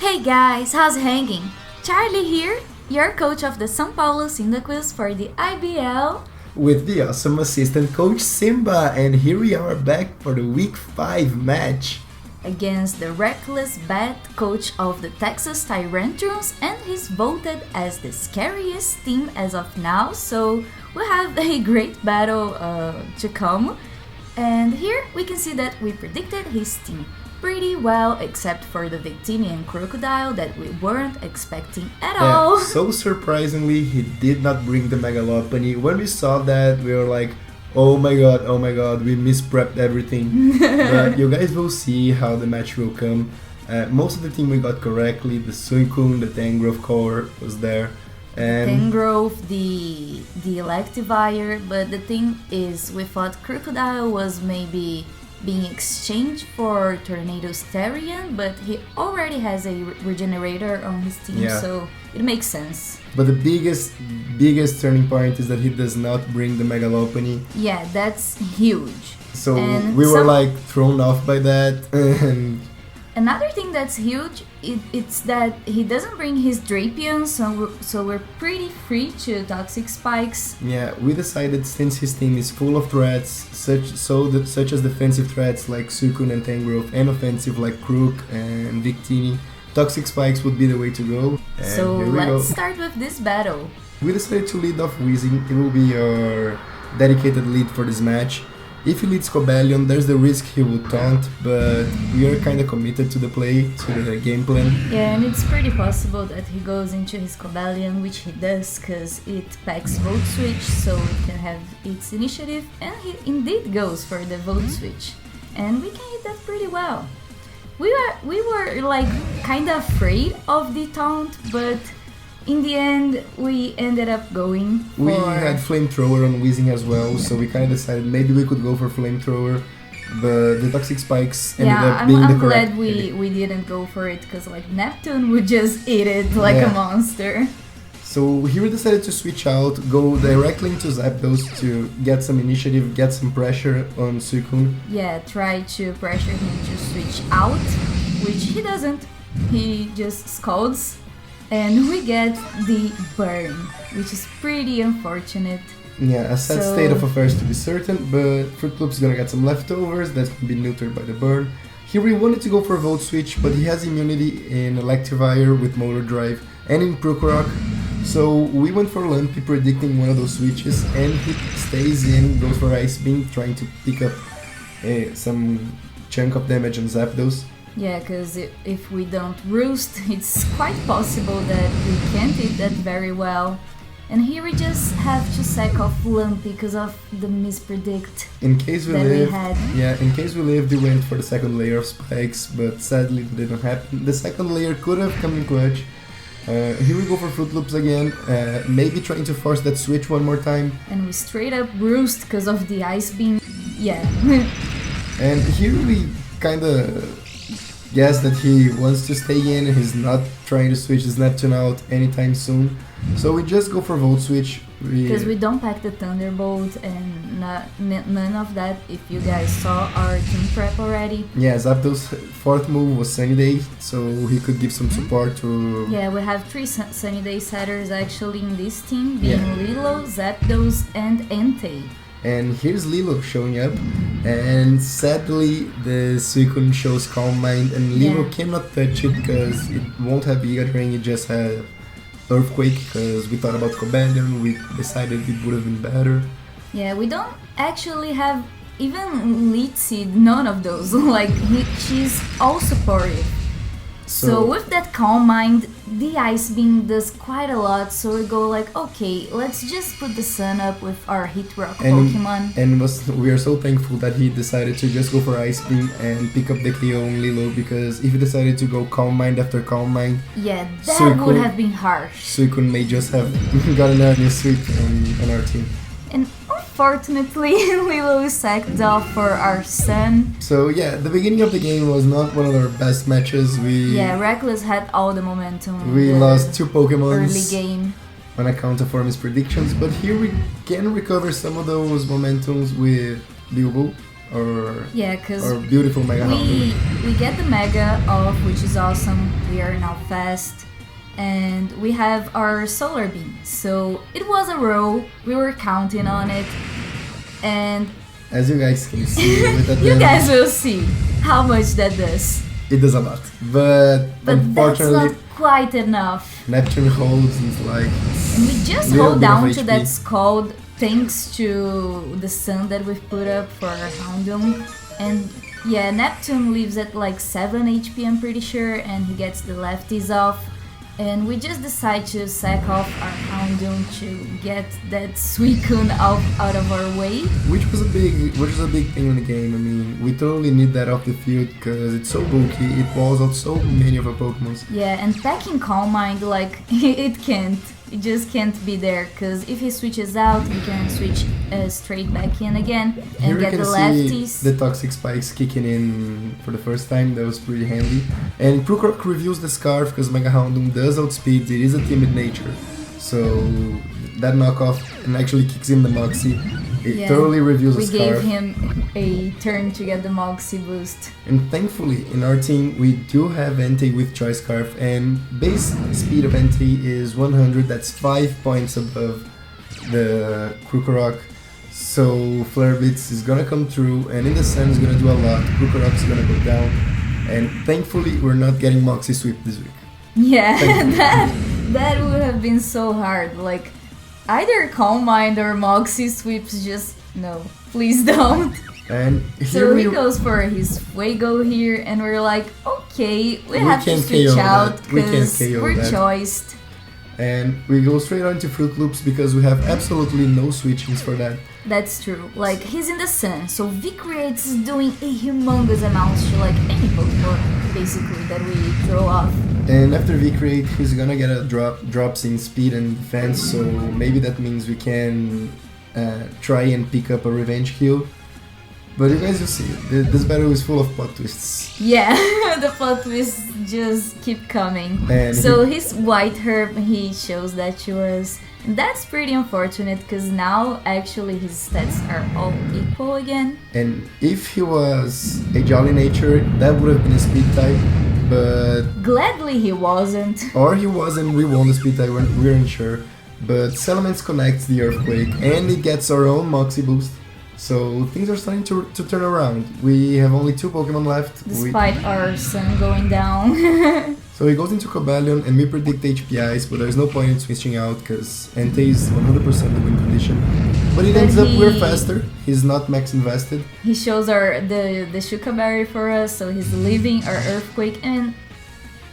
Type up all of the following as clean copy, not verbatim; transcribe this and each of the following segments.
Hey guys, how's it hanging? Charlie here, your coach of the São Paulo Cyndaquils for the IBL. With the awesome assistant coach Simba, and here we are back for the week 5 match. Against the RecklessBat, coach of the TEXAS Tyrantrums, and he's voted as the scariest team as of now, so we have a great battle to come. And here we can see that we predicted his team pretty well, except for the Victini and Crocodile that we weren't expecting at all. So surprisingly, he did not bring the Megalopony. When we saw that, we were like, oh my god, we misprepped everything. But you guys will see how the match will come. Most of the team we got correctly. The Suicune, the Tangrowth core was there. And Tangrowth, the Electivire, but the thing is, we thought Crocodile was maybe being exchanged for Tornado's Therian, but he already has a regenerator on his team, so it makes sense. But the biggest turning point is that he does not bring the Megalopony. Yeah, that's huge. So we were like thrown off by that. And another thing that's huge, it's that he doesn't bring his Drapion, so we're pretty free to Toxic Spikes. Yeah, we decided since his team is full of threats, such as defensive threats like Suicune and Tangrowth, and offensive like Crook and Victini, Toxic Spikes would be the way to go. And so let's start with this battle. We decided to lead off Weezing. It will be our dedicated lead for this match. If he leads Cobalion, there's the risk he would taunt, but we are kinda committed to the play, to the game plan. Yeah, and it's pretty possible that he goes into his Cobalion, which he does, because it packs Volt Switch, so it can have its initiative, and he indeed goes for the Volt Switch. And we can hit that pretty well. We were like kinda afraid of the taunt, but in the end, we ended up going for... We had Flamethrower on Weezing as well, so we kind of decided maybe we could go for Flamethrower, but the Toxic Spikes ended up being the correct... I'm glad we didn't go for it, because like Neptune would just eat it like a monster. So here we decided to switch out, go directly into Zapdos to get some initiative, get some pressure on Suicune. Yeah, try to pressure him to switch out, which he doesn't. He just scolds. And we get the burn, which is pretty unfortunate. Yeah, a sad state of affairs to be certain, but Fruit Loop's gonna get some leftovers that's gonna be neutered by the burn. Here we wanted to go for a Volt Switch, but he has immunity in Electivire with Motor Drive and in Procorok. So we went for Lumpy, predicting one of those switches, and he stays in, goes for Ice Beam, trying to pick up some chunk of damage on Zapdos. Yeah, because if we don't roost, it's quite possible that we can't hit that very well. And here we just have to sack off Lumpy because of the mispredict in case we lived, we went for the second layer of spikes, but sadly it didn't happen. The second layer could have come in clutch. Here we go for Fruit Loops again, maybe trying to force that switch one more time. And we straight up roost because of the Ice Beam. Yeah. And here we kinda guess that he wants to stay in, he's not trying to switch his Neptune out anytime soon. So we just go for Volt Switch. Because we don't pack the Thunderbolt and none of that, if you guys saw our team prep already. Yeah, Zapdos' fourth move was Sunny Day, so he could give some support to... Yeah, we have 3 Sunny Day setters actually in this team, being Lilo, Zapdos, and Entei. And here's Lilo showing up, and sadly the Suicune shows Calm Mind, and Lilo cannot touch it because it won't have Giga Drain, it just had Earthquake, because we thought about Cobalion, we decided it would have been better. Yeah, we don't actually have even Lead Seed, none of those, like she's all supportive. So with that Calm Mind, the Ice Beam does quite a lot, so we go like, okay, let's just put the Sun up with our Hit Rock Pokemon. And we are so thankful that he decided to just go for Ice Beam and pick up the KO on Lilo, because if he decided to go Calm Mind after Calm Mind... Yeah, that would have been harsh. Suicune may just have gotten a new sweep on our team. And unfortunately, Lilo is sacked off for our Sun. So yeah, the beginning of the game was not one of our best matches. Reckless had all the momentum. We lost 2 Pokemon early game on account of our mispredictions, but here we can recover some of those momentums with Bilbo. because our beautiful Mega Houndoom. we get the Mega off, which is awesome. We are now fast. And we have our Solar Beam. So it was a roll. We were counting on it. And as you guys can see with that you guys will see how much that does. It does a lot. But unfortunately, that's not quite enough. Neptune holds is like... And we just hold down to that Scald thanks to the sun that we've put up for our Houndoom. And yeah, Neptune leaves at like 7 HP, I'm pretty sure, and he gets the lefties off. And we just decide to sack off our Houndoom to get that Suicune out of our way. Which was a big thing in the game. I mean, we totally need that off the field because it's so bulky, it walls out so many of our Pokemons. Yeah, and packing Calm Mind, like, it just can't be there, because if he switches out, we can switch straight back in again and get the lefties. See the Toxic Spikes kicking in for the first time. That was pretty handy. And Krokorok reveals the Scarf because Mega Houndoom does outspeed. It is a timid nature, so that knockoff and actually kicks in the Moxie. It totally reveals the Scarf. We gave him a turn to get the Moxie boost. And thankfully, in our team, we do have Entei with Choice Scarf, and base speed of Entei is 100. That's 5 points above the Krokorok. So Flare Blitz is gonna come through, and in the sun is gonna do a lot. Krokorok is gonna go down, and thankfully, we're not getting Moxie Sweep this week. Yeah, that would have been so hard. Like, either Calm Mind or Moxie Sweeps, just no, please don't. And so he goes for his Fuego here, and we're like, okay, we have to switch out because we're choiced. And we go straight on to Fruit Loops because we have absolutely no switchings for that. That's true. Like, he's in the sun, so V-Creates is doing a humongous amount to like any Pokemon, basically, that we throw off. And after V-Create, he's gonna get a drops in speed and defense, so maybe that means we can try and pick up a revenge kill. But you guys will see, this battle is full of plot twists. Yeah, the plot twists just keep coming. And so his White Herb, he shows that to us. That's pretty unfortunate, because now actually his stats are all equal again. And if he was a Jolly Nature, that would have been a Speed type, but... Gladly he wasn't. Or he wasn't, we won the Speed type, we're unsure. But Salamence connects the Earthquake, and it gets our own Moxie boost. So things are starting to turn around. We have only 2 Pokemon left. Despite our sun going down. So he goes into Cobalion and we predict HPIs, but there's no point in switching out because Entei is 100% the win condition. But it ends up we're faster. He's not max invested. He shows the Shuka Berry for us, so he's leaving our Earthquake, and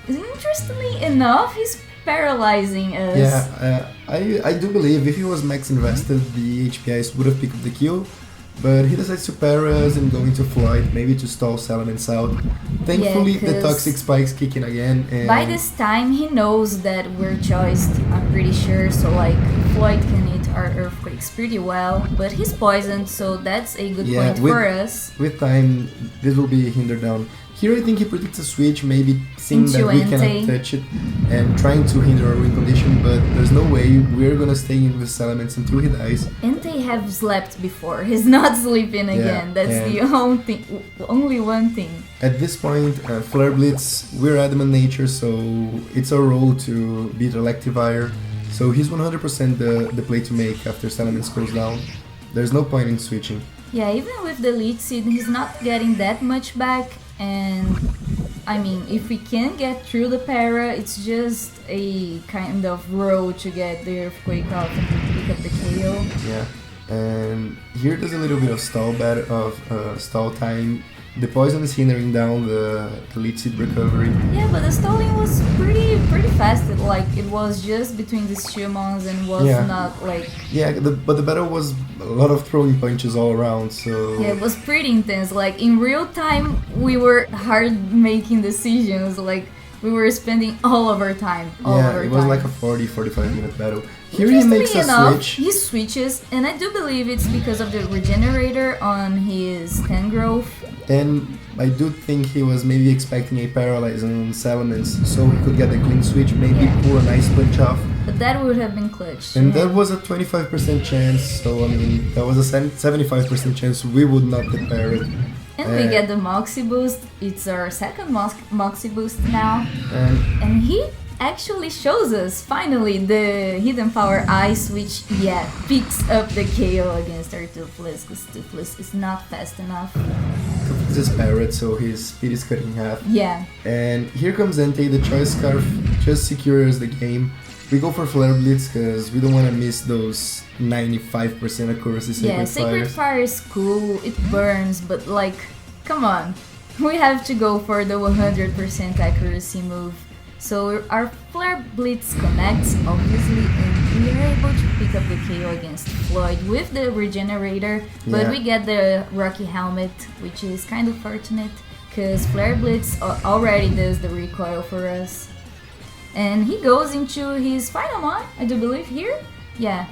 interestingly enough, he's paralyzing us. Yeah, I do believe if he was max invested, the HPIs would have picked up the kill. But he decides to para us and go into Flight, maybe to stall Salamence out. Thankfully, the Toxic Spikes kick in again. And by this time, he knows that we're choiced, I'm pretty sure. So, like, Floyd can eat our Earthquakes pretty well. But he's poisoned, so that's a good point for us. With time, this will be hindered down. Here I think he predicts a switch, maybe seeing that we cannot touch it and trying to hinder our win condition, but there's no way we're gonna stay in with Salamence until he dies. Entei have slept before, he's not sleeping again, that's the only one thing. At this point, Flare Blitz, we're Adamant Nature, so it's our role to beat Electivire, so he's 100% the play to make after Salamence goes down. There's no point in switching. Yeah, even with the Leech Seed, he's not getting that much back. And I mean, if we can get through the para, it's just a kind of row to get the Earthquake off and pick up the KO. Yeah, and here there's a little bit of stall time. The poison is hindering down the Leech Seed recovery. Yeah, but the stalling was pretty fast. It was just between these two mons and was not like... Yeah, but the battle was a lot of throwing punches all around, so... Yeah, it was pretty intense. Like, in real time, we were hard making decisions. Like, we were spending all of our time. It was like a 40-45 minute battle. Here he makes a switch. He switches, and I do believe it's because of the regenerator on his 10 growth. And I do think he was maybe expecting a paralyze on Salamence, so he could get a clean switch, maybe pull an ice punch off. But that would have been clutch. And that was a 25% chance, so I mean, that was a 75% chance we would not get parried. And we get the Moxie boost. It's our second Moxie boost now. And he actually shows us finally the hidden power ice, which picks up the KO against our Toothless, because Toothless is not fast enough. Toothless is parried, so his speed is cut in half. Yeah. And here comes Entei, the Choice Scarf just secures the game. We go for Flare Blitz because we don't want to miss those 95% accuracy Sacred Fires. Sacred Fire is cool, it burns, but like, come on. We have to go for the 100% accuracy move. So our Flare Blitz connects, obviously, and we are able to pick up the KO against Floyd with the regenerator, but we get the Rocky Helmet, which is kind of fortunate, because Flare Blitz already does the recoil for us. And he goes into his final one, I do believe here. Yeah,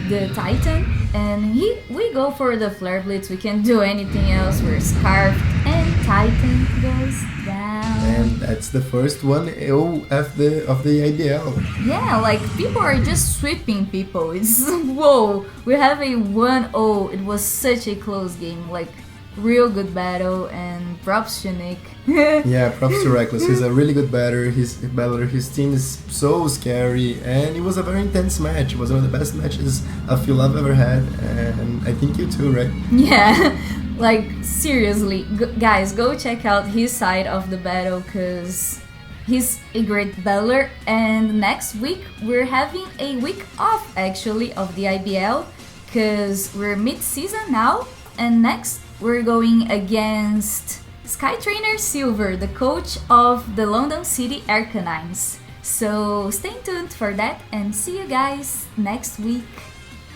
the Titan. And we go for the Flare Blitz, we can't do anything else, we're scarfed, and Titan goes down. And that's the first 1-0 of the IBL. Yeah, like people are just sweeping people. It's whoa, we have a 1-0. It was such a close game, like real good battle, and props to Nick. Yeah, props to Reckless. He's a really good batter. His team is so scary, and it was a very intense match. It was one of the best matches I feel I've ever had, and I think you too, right? Yeah, like seriously, guys, go check out his side of the battle, because he's a great battler. And next week we're having a week off actually of the IBL, because we're mid-season now, and next we're going against Sky Trainer Silver, the coach of the London City Arcanines. So stay tuned for that, and see you guys next week.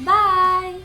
Bye!